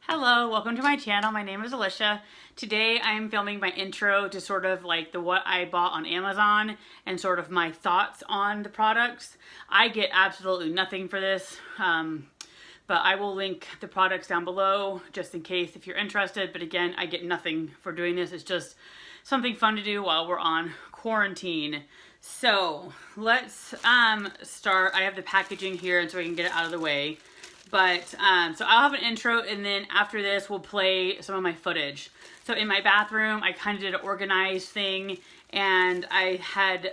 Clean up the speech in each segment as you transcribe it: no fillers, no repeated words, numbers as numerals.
Hello, welcome to my channel. My name is Alicia. Today I am filming my intro to sort of like the what I bought on Amazon and sort of my thoughts on the products. I get absolutely nothing for this, but I will link the products down below just in case if you're interested. But again, I get nothing for doing this. It's just something fun to do while we're on quarantine. So let's start. I have the packaging here and so I can get it out of the way. But, so I'll have an intro and then after this we'll play some of my footage. So in my bathroom, I kind of did an organized thing and I had,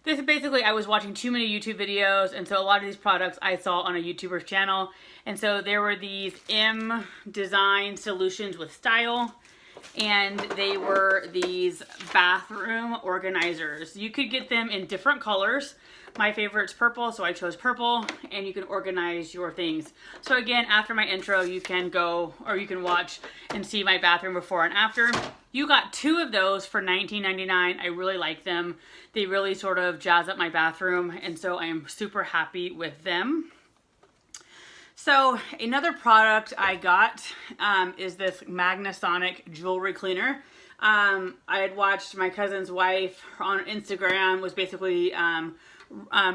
this basically I was watching too many YouTube videos and so a lot of these products I saw on a YouTuber's channel. And so there were these M Design Solutions with Style and they were these bathroom organizers. You could get them in different colors. My favorite's purple, so I chose purple, and you can organize your things. So again, after my intro, you can go, or you can watch and see my bathroom before and after. You got two of those for $19.99. I really like them. They really sort of jazz up my bathroom, and so I am super happy with them. So another product I got is this Magnasonic jewelry cleaner. I had watched my cousin's wife on Instagram was basically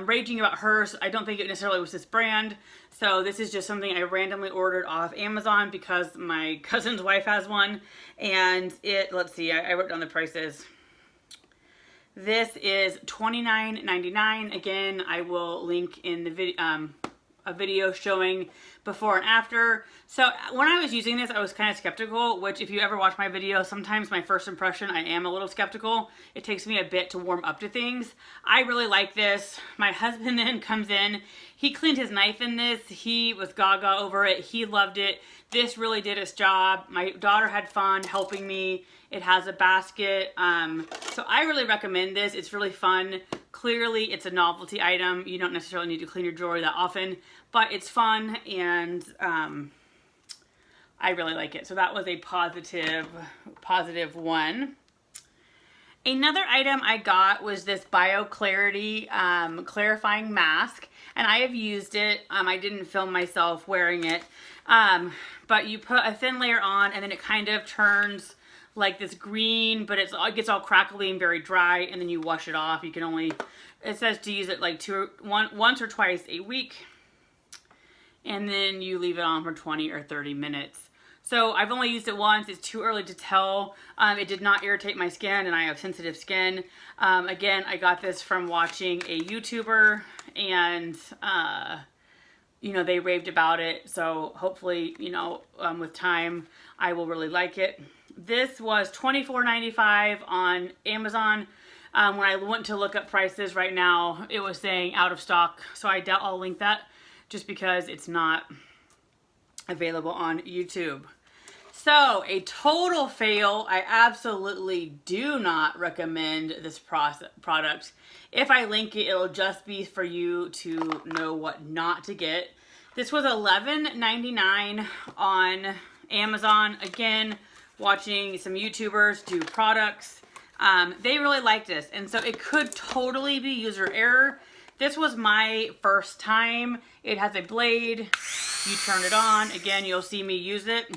raging about hers. I don't think it necessarily was this brand. So this is just something I randomly ordered off Amazon because my cousin's wife has one. And it, let's see, I wrote down the prices. This is $29.99. Again, I will link in the video, a video showing before and after. So when I was using this, I was kind of skeptical, which if you ever watch my video, sometimes my first impression, I am a little skeptical. It takes me a bit to warm up to things. I really like this. My husband then comes in. He cleaned his knife in this. He was gaga over it. He loved it. This really did its job. My daughter had fun helping me. It has a basket. So I really recommend this. It's really fun. Clearly, it's a novelty item. You don't necessarily need to clean your jewelry that often, but it's fun and I really like it. So that was a positive one. Another item I got was this BioClarity clarifying mask, and I have used it. I didn't film myself wearing it, but you put a thin layer on and then it kind of turns like this green, but it gets all crackly and very dry, and then you wash it off. You can only, it says to use it like once or twice a week, and then you leave it on for 20 or 30 minutes. So I've only used it once. It's too early to tell. It did not irritate my skin, and I have sensitive skin. Again, I got this from watching a YouTuber, and you know, they raved about it. So hopefully, you know, with time, I will really like it. This was $24.95 on Amazon. When I went to look up prices right now, it was saying out of stock. So I doubt I'll link that just because it's not available on YouTube. So a total fail. I absolutely do not recommend this product. If I link it, it'll just be for you to know what not to get. This was $11.99 on Amazon. Again, watching some YouTubers do products. They really liked this, and so it could totally be user error. This was my first time. It has a blade. You turn it on. Again, you'll see me use it.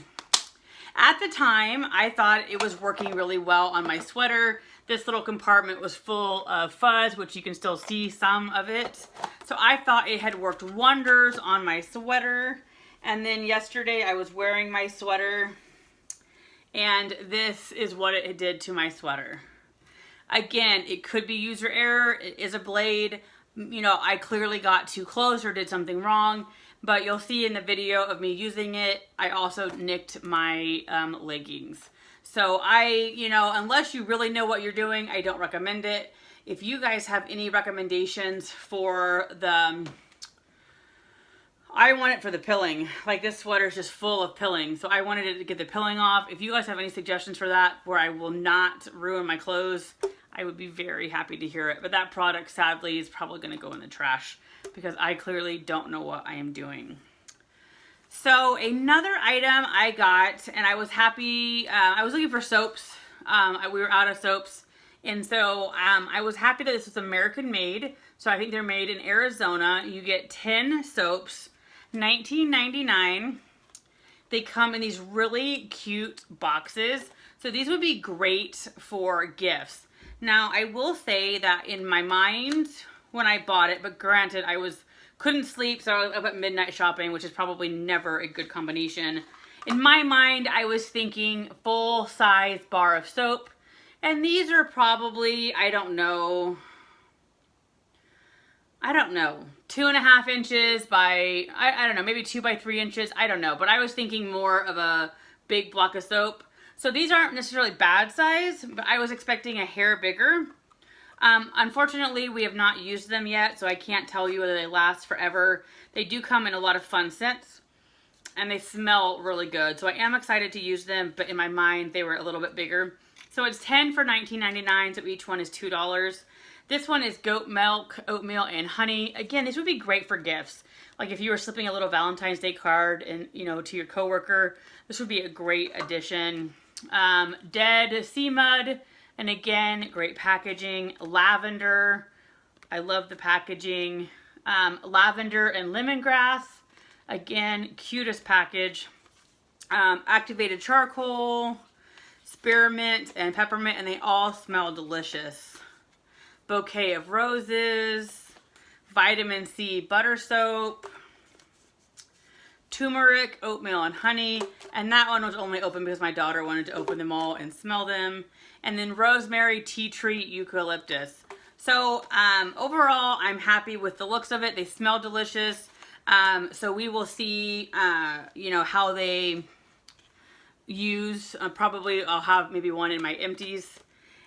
At the time, I thought it was working really well on my sweater. This little compartment was full of fuzz, which you can still see some of it. So I thought it had worked wonders on my sweater. And then yesterday I was wearing my sweater, and this is what it did to my sweater. Again, it could be user error. It is a blade. You know, I clearly got too close or did something wrong, but you'll see in the video of me using it, I also nicked my leggings. So you know, unless you really know what you're doing, I don't recommend it. If you guys have any recommendations for the, I want it for the pilling. Like this sweater is just full of pilling, so I wanted it to get the pilling off. If you guys have any suggestions for that where I will not ruin my clothes, I would be very happy to hear it. But that product, sadly, is probably going to go in the trash because I clearly don't know what I am doing. So another item I got, and I was happy, I was looking for soaps. We were out of soaps. And so I was happy that this was American made. So I think they're made in Arizona. You get 10 soaps, $19.99. They come in these really cute boxes. So these would be great for gifts. Now, I will say that in my mind when I bought it, but granted, couldn't sleep, so I was up at midnight shopping, which is probably never a good combination. In my mind, I was thinking full-size bar of soap. And these are probably, I don't know, 2.5 inches by, I don't know, maybe 2 by 3 inches. I don't know, but I was thinking more of a big block of soap. So these aren't necessarily bad size, but I was expecting a hair bigger. Unfortunately, we have not used them yet, so I can't tell you whether they last forever. They do come in a lot of fun scents, and they smell really good. So I am excited to use them, but in my mind, they were a little bit bigger. So it's 10 for $19.99, so each one is $2. This one is goat milk, oatmeal, and honey. Again, these would be great for gifts. Like if you were slipping a little Valentine's Day card and to your coworker, this would be a great addition. Dead sea mud, and again, great packaging. Lavender, I love the packaging. Lavender and lemongrass, again, cutest package. Activated charcoal, spearmint, and peppermint, and they all smell delicious. Bouquet of roses, vitamin C butter soap, turmeric, oatmeal, and honey. And that one was only open because my daughter wanted to open them all and smell them. And then rosemary, tea tree, eucalyptus. So overall, I'm happy with the looks of it. They smell delicious. So we will see, how they use. Probably I'll have maybe one in my empties.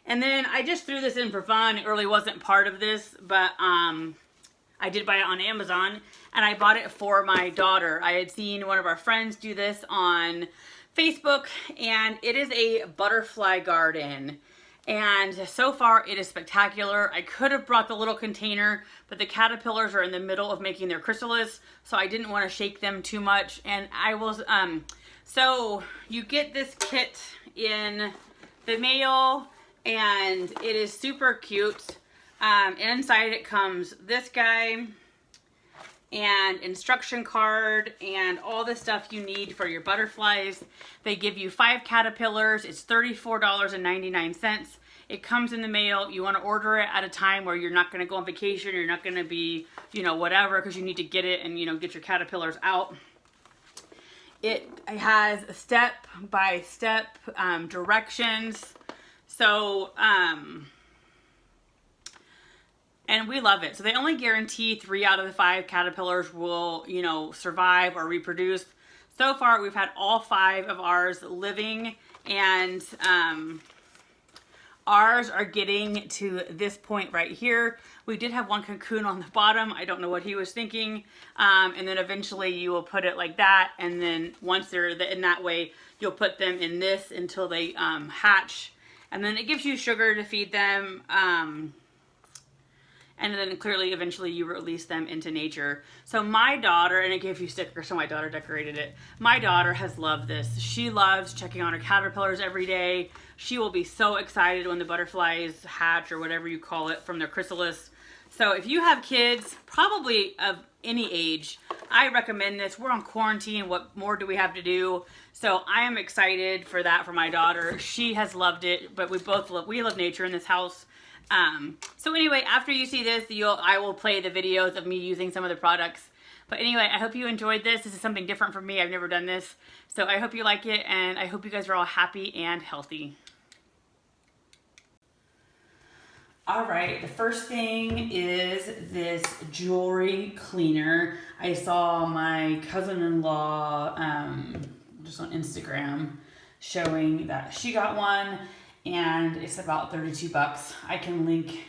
And then I just threw this in for fun. It really wasn't part of this, but I did buy it on Amazon, and I bought it for my daughter. I had seen one of our friends do this on Facebook, and it is a butterfly garden. And so far, it is spectacular. I could have brought the little container, but the caterpillars are in the middle of making their chrysalis, so I didn't want to shake them too much. And I will, so you get this kit in the mail, and it is super cute. Inside it comes this guy and instruction card and all the stuff you need for your butterflies. They give you 5 caterpillars. It's $34.99. It comes in the mail. You want to order it at a time where you're not going to go on vacation. You're not going to be, whatever, because you need to get it and, get your caterpillars out. It has step-by-step directions. So, and we love it. So they only guarantee 3 out of the 5 caterpillars will, survive or reproduce. So far, we've had all 5 of ours living, and ours are getting to this point right here. We did have one cocoon on the bottom. I don't know what he was thinking. And then eventually you will put it like that. And then once they're in that way, you'll put them in this until they hatch. And then it gives you sugar to feed them. And then clearly, eventually, you release them into nature. So my daughter, and it gave you stickers, so my daughter decorated it. My daughter has loved this. She loves checking on her caterpillars every day. She will be so excited when the butterflies hatch, or whatever you call it, from their chrysalis. So if you have kids, probably of any age, I recommend this. We're on quarantine. What more do we have to do? So I am excited for that for my daughter. She has loved it, but we love nature in this house. So anyway, after you see this, I will play the videos of me using some of the products. But anyway, I hope you enjoyed this. This is something different for me. I've never done this. So I hope you like it, and I hope you guys are all happy and healthy. All right, the first thing is this jewelry cleaner. I saw my cousin-in-law just on Instagram showing that she got one, and it's about 32 bucks. I can link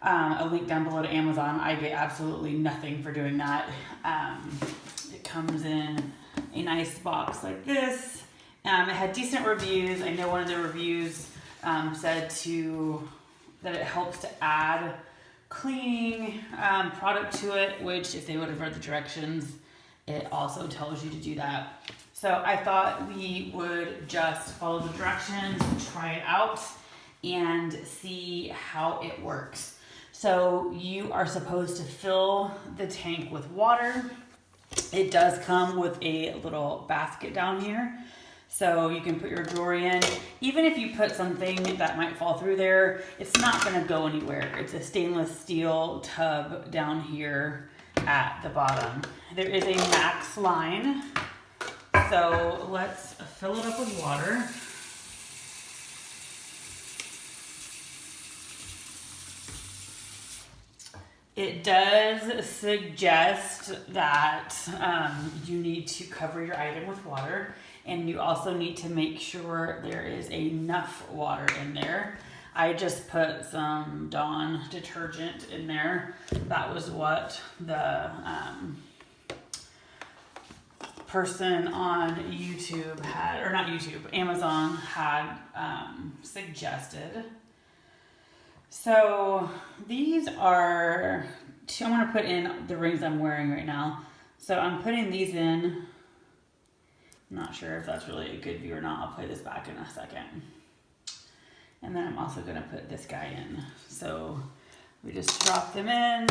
a link down below to Amazon. I get absolutely nothing for doing that. It comes in a nice box like this. It had decent reviews. I know one of the reviews said that it helps to add cleaning product to it, which if they would have read the directions, it also tells you to do that. So I thought we would just follow the directions, try it out, and see how it works. So you are supposed to fill the tank with water. It does come with a little basket down here, so you can put your jewelry in. Even if you put something that might fall through there, it's not gonna go anywhere. It's a stainless steel tub down here at the bottom. There is a max line, so let's fill it up with water. It does suggest that you need to cover your item with water, and you also need to make sure there is enough water in there. I just put some Dawn detergent in there. That was what the person on YouTube had, or not YouTube, Amazon had suggested. So these are, I'm going to put in the rings I'm wearing right now. So I'm putting these in. I'm not sure if that's really a good view or not. I'll play this back in a second. And then I'm also going to put this guy in. So we just drop them in.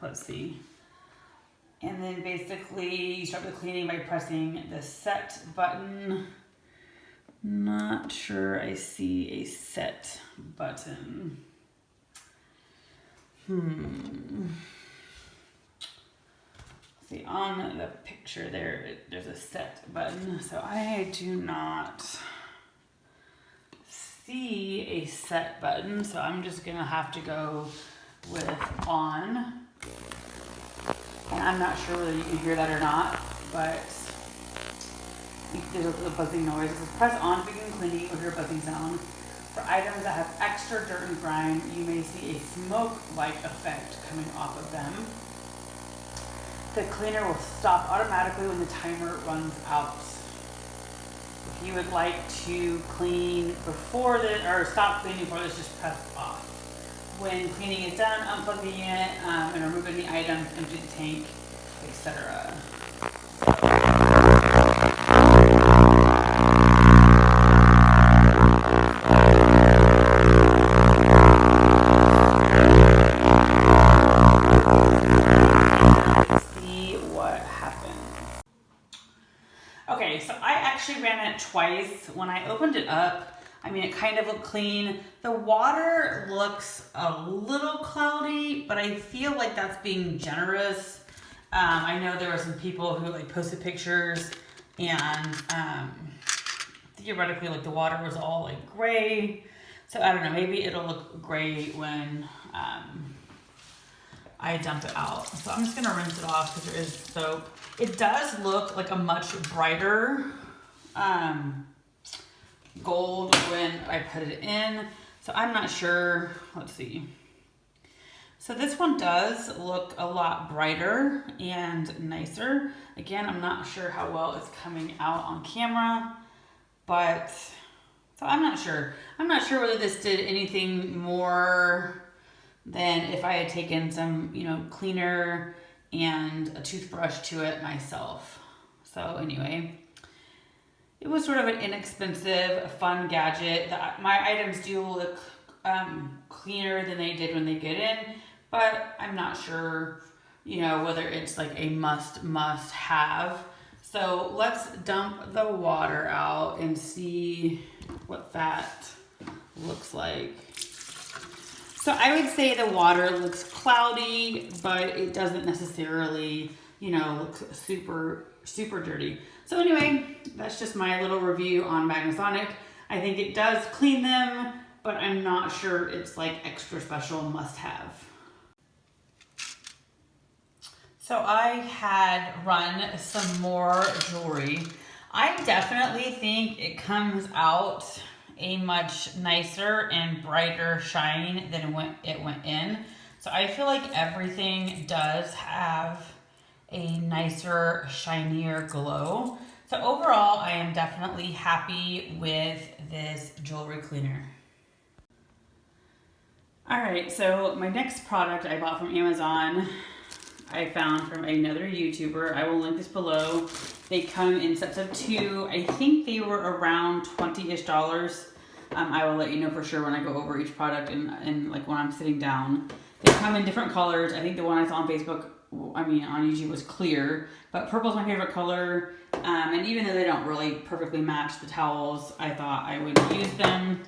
Let's see. And then basically you start the cleaning by pressing the set button. Not sure I see a set button. See, on the picture there's a set button, so I do not see a set button, so I'm just gonna have to go with on. And I'm not sure whether you can hear that or not, but there's a buzzing noise. It says press on to begin cleaning or hear a buzzing sound. For items that have extra dirt and grime, you may see a smoke-like effect coming off of them. The cleaner will stop automatically when the timer runs out. If you would like to clean before or stop cleaning before this, just press off. When cleaning is done, unplugging it and removing the items, empty the tank, etc. Okay, so I actually ran it twice. When I opened it up, I mean, it kind of looked clean. The water looks a little cloudy, but I feel like that's being generous. I know there were some people who like posted pictures and theoretically like the water was all like gray. So I don't know, maybe it'll look gray when I dump it out. So I'm just gonna rinse it off because there is soap. It does look like a much brighter gold when I put it in. So I'm not sure, let's see. So this one does look a lot brighter and nicer. Again, I'm not sure how well it's coming out on camera, but so I'm not sure. I'm not sure whether this did anything more than if I had taken some, you know, cleaner and a toothbrush to it myself. So anyway, it was sort of an inexpensive, fun gadget. My items do look cleaner than they did when they get in, but I'm not sure, you know, whether it's like a must have. So let's dump the water out and see what that looks like. So I would say the water looks cloudy, but it doesn't necessarily, you know, look super, super dirty. So anyway, that's just my little review on Magnasonic. I think it does clean them, but I'm not sure it's like extra special must have. So I had run some more jewelry. I definitely think it comes out a much nicer and brighter shine than when it went in. So I feel like everything does have a nicer, shinier glow. So overall, I am definitely happy with this jewelry cleaner. All right, so my next product I bought from Amazon, I found from another YouTuber. I will link this below. They come in sets of 2. I think they were around $20-ish. I will let you know for sure when I go over each product and like when I'm sitting down. They come in different colors. I think the one I saw on Facebook I mean, on YouTube was clear, but purple's my favorite color. And even though they don't really perfectly match the towels, I thought I would use them.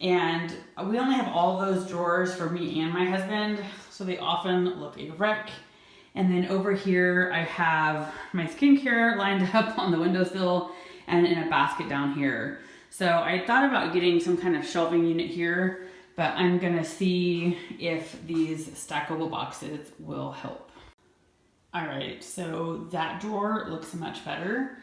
And we only have all those drawers for me and my husband, so they often look a wreck. And then over here, I have my skincare lined up on the windowsill and in a basket down here. So I thought about getting some kind of shelving unit here, but I'm gonna see if these stackable boxes will help. All right, so that drawer looks much better.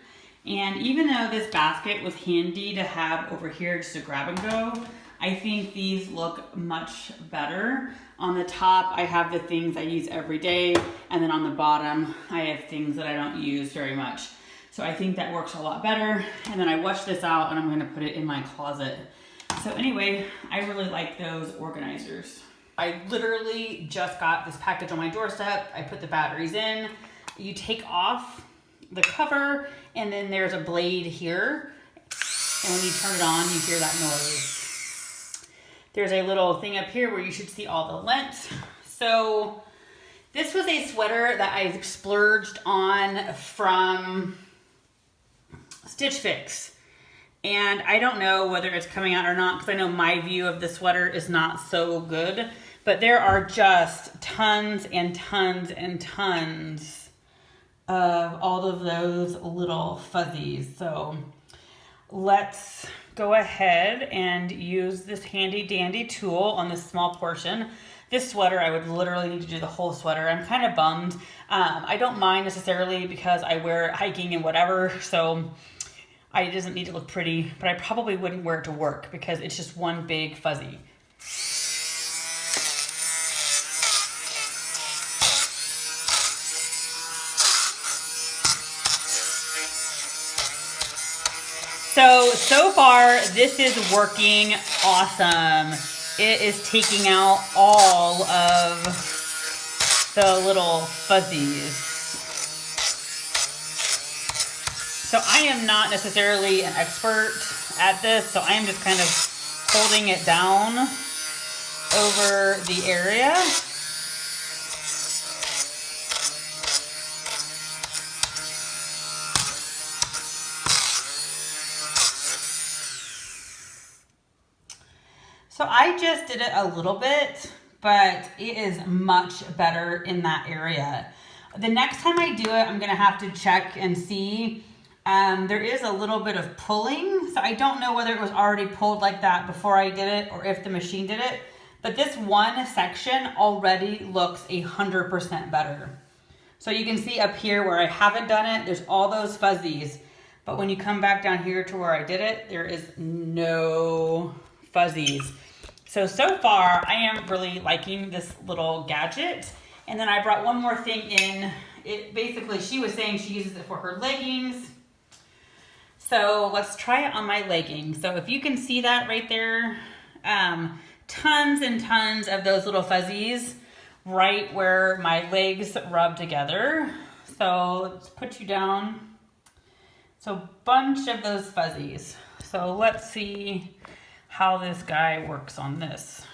And even though this basket was handy to have over here just to grab and go, I think these look much better. On the top, I have the things I use every day, and then on the bottom, I have things that I don't use very much. So I think that works a lot better. And then I washed this out and I'm gonna put it in my closet. So anyway, I really like those organizers. I literally just got this package on my doorstep. I put the batteries in. You take off the cover, and then there's a blade here. And when you turn it on, you hear that noise. There's a little thing up here where you should see all the lint. So this was a sweater that I splurged on from Stitch Fix. And I don't know whether it's coming out or not, because I know my view of the sweater is not so good. But there are just tons and tons and tons of all of those little fuzzies. So let's go ahead and use this handy dandy tool on this small portion. This sweater, I would literally need to do the whole sweater. I'm kind of bummed. I don't mind necessarily because I wear it hiking and whatever, so it doesn't need to look pretty, but I probably wouldn't wear it to work because it's just one big fuzzy. So far, this is working awesome. It is taking out all of the little fuzzies. So I am not necessarily an expert at this, so I am just kind of holding it down over the area. So I just did it a little bit, but it is much better in that area. The next time I do it, I'm gonna have to check and see. There is a little bit of pulling, so I don't know whether it was already pulled like that before I did it or if the machine did it, but this one section already looks 100% better. So you can see up here where I haven't done it, there's all those fuzzies, but when you come back down here to where I did it, there is no fuzzies. So far, I am really liking this little gadget. And then I brought one more thing in. Basically, she was saying she uses it for her leggings. So let's try it on my leggings. So if you can see that right there, tons and tons of those little fuzzies right where my legs rub together. So let's put you down. So bunch of those fuzzies. So let's see how this guy works on this.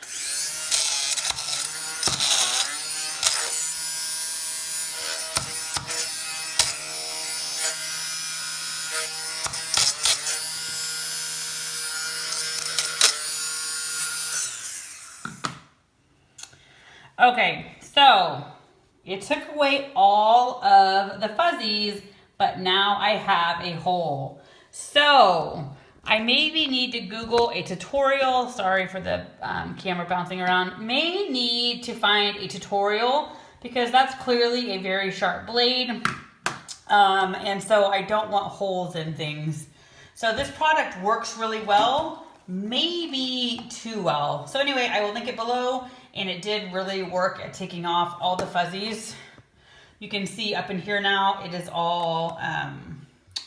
Okay, so it took away all of the fuzzies, but now I have a hole. So I maybe need to Google a tutorial. Sorry for the camera bouncing around. May need to find a tutorial because that's clearly a very sharp blade. And so I don't want holes in things. So this product works really well, maybe too well. So anyway, I will link it below, and it did really work at taking off all the fuzzies. You can see up in here now, it is all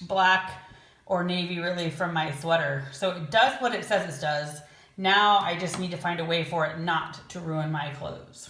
black or navy really from my sweater. So it does what it says it does. Now I just need to find a way for it not to ruin my clothes.